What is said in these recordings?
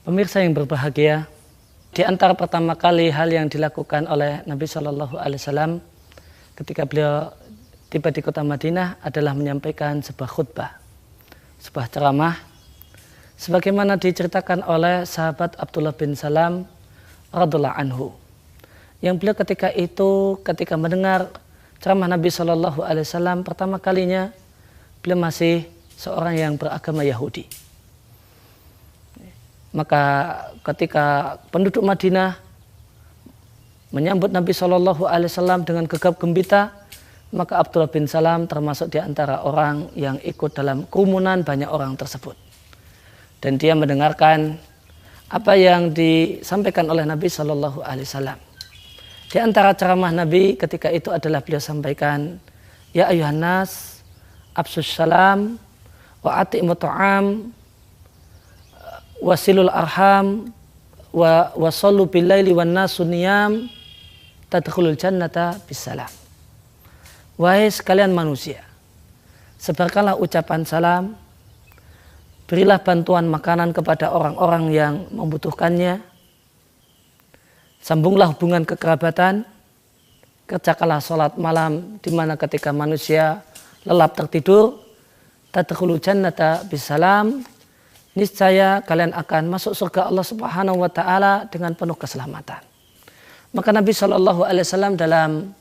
Pemirsa yang berbahagia, di antara pertama kali hal yang dilakukan oleh Nabi Shallallahu Alaihi Wasallam ketika beliau tiba di kota Madinah adalah menyampaikan sebuah khutbah, sebuah ceramah, sebagaimana diceritakan oleh sahabat Abdullah bin Salam radhiallahu anhu, yang beliau ketika mendengar ceramah Nabi Shallallahu Alaihi Wasallam pertama kalinya, beliau masih seorang yang beragama Yahudi. Maka ketika penduduk Madinah menyambut Nabi Shallallahu Alaihi Wasallam dengan gegap gembira, maka Abdullah bin Salam termasuk di antara orang yang ikut dalam kerumunan banyak orang tersebut. Dan dia mendengarkan apa yang disampaikan oleh Nabi Shallallahu Alaihi Wasallam. Di antara ceramah Nabi ketika itu adalah beliau sampaikan, Ya ayuhan nas, absus salam, wa ati'mu ta'am, wasilul arham, wa sallu billaili wan nasu niyam, tadkhulul jannata bisalam. Wahai sekalian manusia, sebarkanlah ucapan salam, berilah bantuan makanan kepada orang-orang yang membutuhkannya, sambunglah hubungan kekerabatan, kerjakanlah sholat malam di mana ketika manusia lelap tertidur, tadkhulul jannata bisalam, niscaya kalian akan masuk surga Allah Subhanahu wa taala dengan penuh keselamatan. Maka Nabi Shallallahu Alaihi Wasallam dalam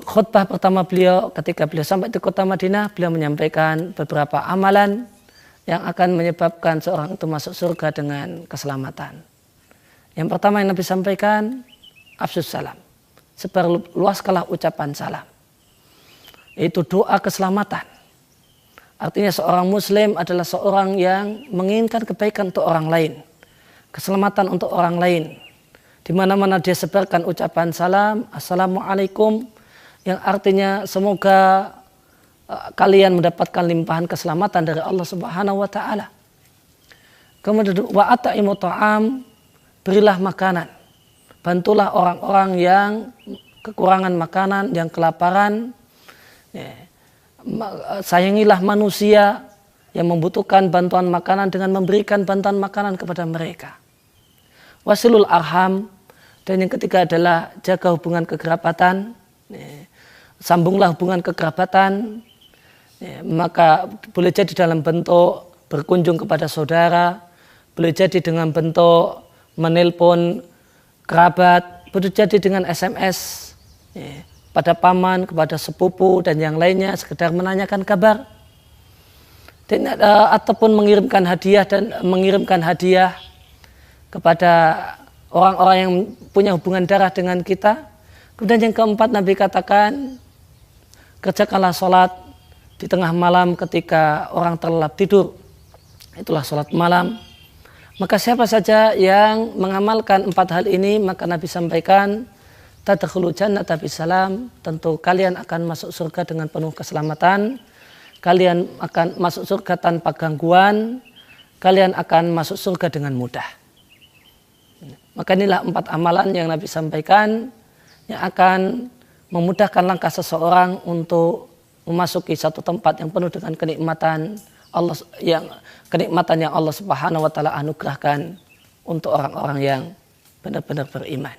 khutbah pertama beliau ketika beliau sampai di kota Madinah, beliau menyampaikan beberapa amalan yang akan menyebabkan seorang itu masuk surga dengan keselamatan. Yang pertama yang Nabi sampaikan, afsus salam, sebarluaskanlah ucapan salam, yaitu doa keselamatan. Artinya seorang muslim adalah seorang yang menginginkan kebaikan untuk orang lain, keselamatan untuk orang lain. Di mana-mana dia sebarkan ucapan salam, assalamualaikum, yang artinya semoga kalian mendapatkan limpahan keselamatan dari Allah Subhanahu wa taala. Kemudian wa at'imu ta'am, berilah makanan. Bantulah orang-orang yang kekurangan makanan, yang kelaparan. Sayangilah manusia yang membutuhkan bantuan makanan dengan memberikan bantuan makanan kepada mereka. Wasilul arham, dan yang ketiga adalah jaga hubungan kekerabatan. Sambunglah hubungan kekerabatan, maka boleh jadi dalam bentuk berkunjung kepada saudara, boleh jadi dengan bentuk menelpon kerabat, boleh jadi dengan SMS pada paman, kepada sepupu dan yang lainnya, sekedar menanyakan kabar, dan, ataupun mengirimkan hadiah kepada orang-orang yang punya hubungan darah dengan kita. Kemudian yang keempat, Nabi katakan, kerjakanlah sholat di tengah malam ketika orang terlelap tidur, itulah sholat malam. Maka siapa saja yang mengamalkan empat hal ini, maka Nabi sampaikan, tadkhulul jannata bisalam, tentu kalian akan masuk surga dengan penuh keselamatan, kalian akan masuk surga tanpa gangguan, kalian akan masuk surga dengan mudah. Maka inilah empat amalan yang Nabi sampaikan yang akan memudahkan langkah seseorang untuk memasuki satu tempat yang penuh dengan kenikmatan yang Allah Subhanahu wa taala anugerahkan untuk orang-orang yang benar-benar beriman.